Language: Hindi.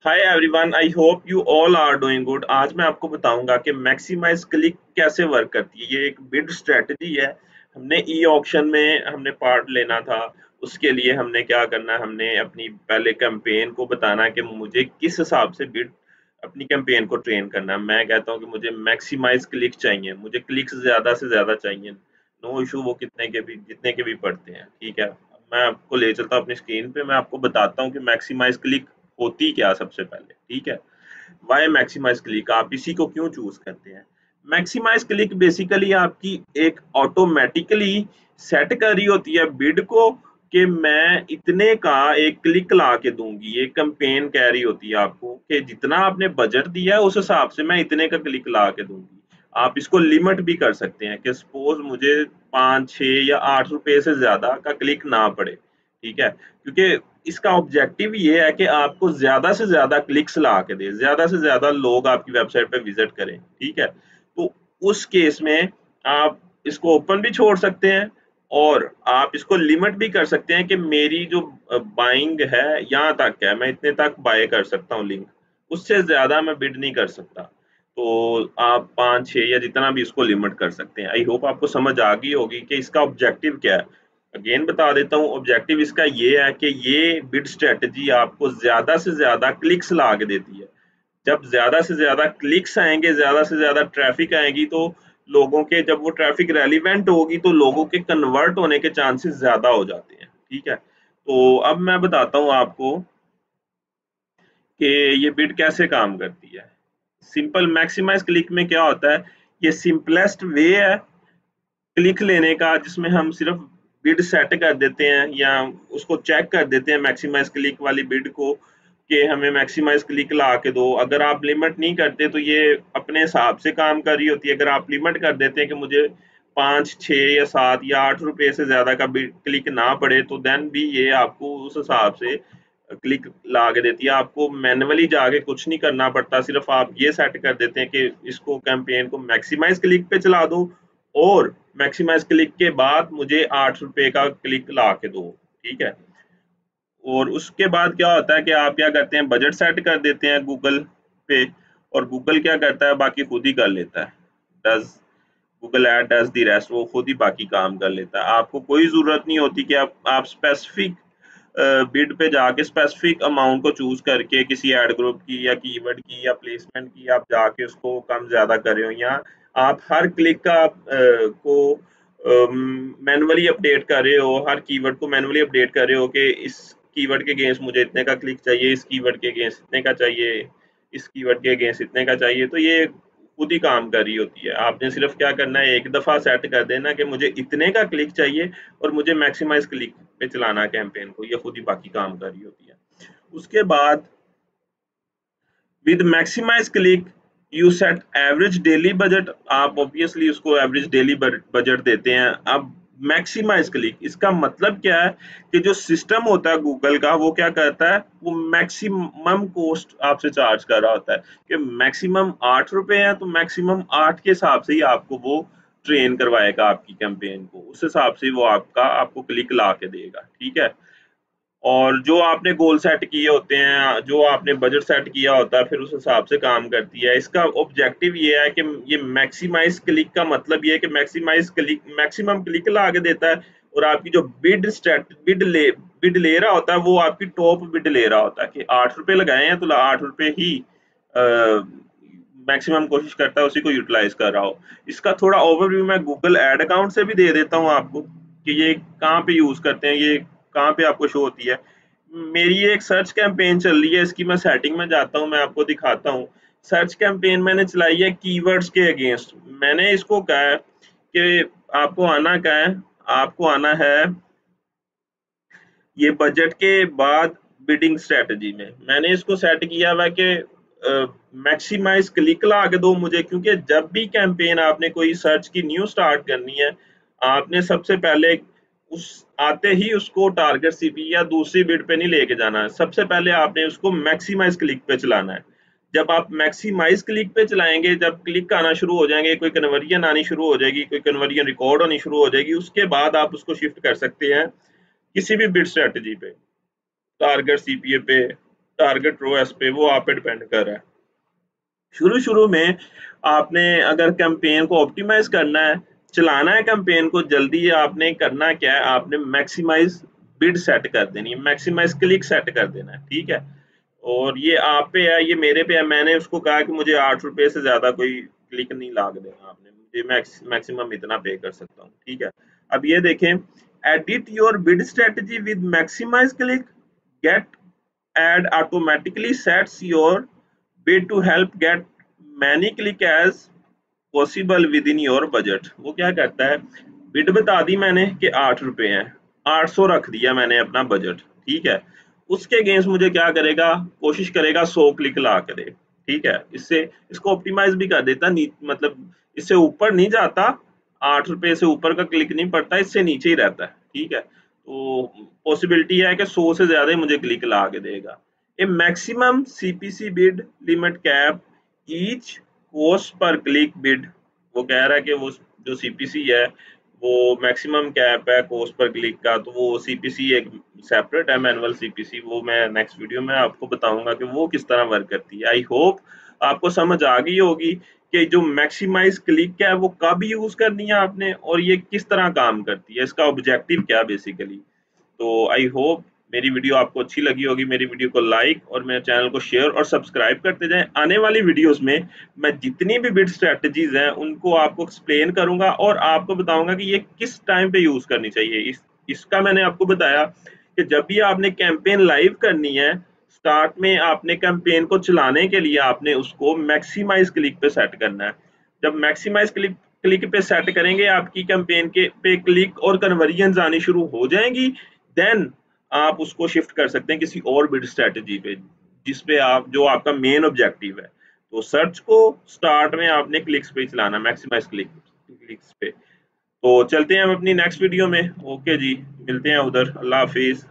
Hi everyone, I hope you all are doing good. आज मैं आपको बताऊंगा कि मैक्सिमाइज क्लिक कैसे वर्क करती है। ये एक बिड स्ट्रेटजी है। हमने ई ऑक्शन में हमने पार्ट लेना था। उसके लिए हमने क्या करना है, हमने अपनी पहले कैंपेन को बताना है कि मुझे किस हिसाब से बिड अपनी कैंपेन को ट्रेन करना है। मैं कहता हूँ कि मुझे मैक्सिमाइज क्लिक चाहिए, मुझे क्लिक्स ज़्यादा से ज़्यादा चाहिए। नो इशू, वो कितने के भी जितने के भी पड़ते हैं, ठीक है। मैं आपको ले चलता हूँ अपनी स्क्रीन पे, मैं आपको बताता हूँ कि मैक्सिमाइज क्लिक होती क्या सबसे पहले, ठीक है। वाई मैक्सिमाइज क्लिक, आप इसी को क्यों चूज करते हैं। मैक्सिमाइज क्लिक बेसिकली आपकी एक ऑटोमेटिकली सेट कर रही होती है बिड को कि मैं इतने का एक क्लिक ला के दूंगी। ये कैंपेन कह रही होती है आपको कि जितना आपने बजट दिया है उस हिसाब से मैं इतने का क्लिक ला के दूंगी। आप इसको लिमिट भी कर सकते हैं कि सपोज मुझे 5, 6 या 8 रुपए से ज्यादा का क्लिक ना पड़े, ठीक है। क्योंकि इसका ऑब्जेक्टिव ये है कि आपको ज्यादा से ज्यादा क्लिक्स ला के दे, ज्यादा से ज्यादा लोग आपकी वेबसाइट पे विजिट करें, ठीक है। तो उस केस में आप इसको ओपन भी छोड़ सकते हैं और आप इसको लिमिट भी कर सकते हैं कि मेरी जो बाइंग है यहाँ तक है, मैं इतने तक बाय कर सकता हूँ लिंक, उससे ज्यादा मैं बिड नहीं कर सकता। तो आप 5, 6 या जितना भी इसको लिमिट कर सकते हैं। आई होप आपको समझ आ गई होगी कि इसका ऑब्जेक्टिव क्या है। अगेन बता देता हूँ, ऑब्जेक्टिव इसका ये है कि ये बिड स्ट्रेटजी आपको ज्यादा से ज्यादा क्लिक्स ला के देती है। जब ज्यादा से ज्यादा क्लिक्स आएंगे, ज्यादा से ज्यादा ट्रैफिक आएगी, तो लोगों के जब वो ट्रैफिक रेलिवेंट होगी तो लोगों के कन्वर्ट होने के चांसेस ज्यादा हो जाते हैं, ठीक है। तो अब मैं बताता हूँ आपको कि ये बिड कैसे काम करती है। सिंपल मैक्सिमाइज क्लिक में क्या होता है, ये सिंपलेस्ट वे है क्लिक लेने का, जिसमें हम सिर्फ बिड सेट कर देते हैं या उसको चेक कर देते हैं मैक्सिमाइज क्लिक वाली बिड को कि हमें मैक्सिमाइज क्लिक ला के दो। अगर आप लिमिट नहीं करते तो ये अपने हिसाब से काम कर रही होती है। अगर आप लिमिट कर देते हैं कि मुझे 5, 6 या 7 या 8 रुपए से ज्यादा का बिड क्लिक ना पड़े, तो देन भी ये आपको उस हिसाब से क्लिक ला के देती है। आपको मैन्युअली जाके कुछ नहीं करना पड़ता, सिर्फ आप ये सेट कर देते हैं कि इसको कैंपेन को मैक्सिमाइज क्लिक पे चला दो और मैक्सिमाइज क्लिक के बाद मुझे 8 रुपए का क्लिक ला के दो, ठीक है। और उसके बाद क्या होता है कि आप क्या करते हैं, बजट सेट कर देते हैं गूगल पे, और गूगल क्या करता है, बाकी खुद ही कर लेता है। Does Google ad does the rest, वो खुद ही बाकी काम कर लेता है। आपको कोई ज़रूरत नहीं होती कि आप स्पेसिफिक बिड पे जाके स्पेसिफिक अमाउंट को चूज करके किसी एड ग्रुप की या कीवर्ड की या प्लेसमेंट की आप जाके उसको कम ज़्यादा कर रहे हो, या आप हर क्लिक का को मैनुअली अपडेट कर रहे हो, हर कीवर्ड को मैनुअली अपडेट कर रहे हो कि इस कीवर्ड के अगेंस्ट मुझे इतने का क्लिक चाहिए, इस कीवर्ड के अगेंस्ट इतने का चाहिए, इस कीवर्ड के अगेंस्ट इतने का चाहिए। तो ये खुद ही काम कर रही होती है। आपने सिर्फ क्या करना है, एक दफ़ा सेट कर देना कि मुझे इतने का क्लिक चाहिए और मुझे मैक्सिमाइज क्लिक पे चलाना है कैंपेन को, ये खुद ही बाकी काम कर रही होती है। उसके बाद with maximize click you set average daily budget. आप ऑब्वियसली उसको एवरेज डेली बजट देते हैं। अब मैक्सिमाइज क्लिक, इसका मतलब क्या है कि जो सिस्टम होता है गूगल का, वो क्या करता है, वो मैक्सिमम कॉस्ट आपसे चार्ज कर रहा होता है कि मैक्सिमम 8 रुपए है, तो मैक्सिमम 8 के हिसाब से ही आपको वो ट्रेन करवाएगा आपकी कैंपेन को, उस हिसाब से वो आपको क्लिक ला के देगा, ठीक है। और जो आपने गोल सेट किए होते हैं, जो आपने बजट सेट किया होता है, फिर उस हिसाब से काम करती है। इसका ऑब्जेक्टिव ये है कि ये मैक्सिमाइज क्लिक का मतलब ये है कि मैक्सिमाइज क्लिक मैक्सिमम क्लिक ला के देता है, और आपकी जो बिड ले रहा होता है, वो आपकी टॉप बिड ले रहा होता है कि 8 रुपए लगाए हैं तो 8 रुपए ही मैक्सिमम कोशिश करता है उसी को यूटिलाइज कर रहा हो। इसका थोड़ा ओवरव्यू मैं गूगल एड अकाउंट से भी दे देता हूँ आपको कि ये कहाँ पे यूज करते हैं, ये कहाँ पे आपको शो होती है। मेरी एक सर्च कैंपेन चल रही है, इसकी मैं सेटिंग में जाता हूँ, मैं आपको दिखाता हूँ। सर्च कैंपेन मैंने चलाई है कीवर्ड्स के अगेंस्ट। मैंने इसको कहा है कि आपको आना क्या है, आपको आना है ये बजट के बाद बिडिंग स्ट्रेटजी में। मैंने इसको सेट किया हुआ कि मैक्सिमाइज क्लिक ला के दो मुझे, क्योंकि जब भी कैंपेन आपने कोई सर्च की न्यू स्टार्ट करनी है, आपने सबसे पहले उस आते ही उसको टारगेट सीपी या दूसरी बिड पे नहीं लेके जाना है। सबसे पहले आपने उसको मैक्सिमाइज क्लिक पे चलाना है। जब आप मैक्सिमाइज क्लिक पे चलाएंगे, जब क्लिक आना शुरू हो जाएंगे, कोई कन्वर्जन आनी शुरू हो जाएगी, कोई कन्वर्जन रिकॉर्ड होनी शुरू हो जाएगी, उसके बाद आप उसको शिफ्ट कर सकते हैं किसी भी बिड स्ट्रेटजी पे, टारगेट सीपीए पे, टारगेट रोएस पे, वो आप पे डिपेंड कर रहा है। शुरू-शुरू में आपने अगर कैंपेन को ऑप्टिमाइज़ करना है, चलाना है कैंपेन को जल्दी, आपने करना क्या है, आपने मैक्सिमाइज़ बिड सेट कर देनी है, मैक्सिमाइज़ क्लिक सेट कर देना है, ठीक है? और ये आप पे है, ये मेरे पे है, मैंने उसको कहा कि मुझे ₹8 से ज़्यादा कोई क्लिक नहीं लाग देना आपने, मुझे मैक्सिमम इतना पे कर सकता हूँ, ठीक है? अब ये देखें, edit your bid strategy with maximize click, get ad automatically sets your bid to help get many click as possible with in your budget. वो क्या करता है, बिड बता दी मैंने कि ₹8 हैं, 800 रख दिया मैंने अपना बजट, ठीक है? उसके अगेंस्ट मुझे क्या करेगा, कोशिश करेगा 100 क्लिक ला के दे, ठीक है? इससे इसको ऑप्टिमाइज भी कर देता, मतलब इससे ऊपर नहीं जाता, ₹8 से ऊपर का क्लिक नहीं पड़ता, इससे नीचे ही रहता है, ठीक है? तो पॉसिबिलिटी है कि 100 से ज्यादा ही मुझे क्लिक ला के देगा। A maximum CPC bid limit cap each cost पर क्लिक बिड। वो कह रहा है कि वो जो सीपीसी है वो मैक्सिमम कैप है कॉस्ट पर क्लिक का, तो वो सीपीसी एक सेपरेट है मैनुअल सीपीसी, वो मैं नेक्स्ट वीडियो में आपको बताऊंगा कि वो किस तरह वर्क करती है। आई होप आपको समझ आ गई होगी कि जो मैक्सिमाइज क्लिक है वो कब यूज करनी है आपने, और ये किस तरह काम करती है, इसका ऑब्जेक्टिव क्या बेसिकली। तो आई होप मेरी वीडियो आपको अच्छी लगी होगी, मेरी वीडियो को लाइक और मेरे चैनल को शेयर और सब्सक्राइब करते जाएं। आने वाली वीडियोस में मैं जितनी भी बिड स्ट्रेटजीज हैं उनको आपको एक्सप्लेन करूंगा और आपको बताऊंगा कि ये किस टाइम पे यूज करनी चाहिए। इसका मैंने आपको बताया कि जब भी आपने कैंपेन लाइव करनी है, स्टार्ट में आपने कैंपेन को चलाने के लिए आपने उसको मैक्सिमाइज क्लिक पे सेट करना है। जब मैक्सिमाइज क्लिक क्लिक पे सेट करेंगे, आपकी कैंपेन के पे क्लिक और कन्वर्जन आनी शुरू हो जाएंगी, देन आप उसको शिफ्ट कर सकते हैं किसी और बिड स्ट्रेटजी पे, जिस पे आप, जो आपका मेन ऑब्जेक्टिव है। तो सर्च को स्टार्ट में आपने क्लिक्स पे चलाना, मैक्सिमाइज क्लिक्स पे। तो चलते हैं हम अपनी नेक्स्ट वीडियो में। ओके जी, मिलते हैं उधर। अल्लाह हाफिज।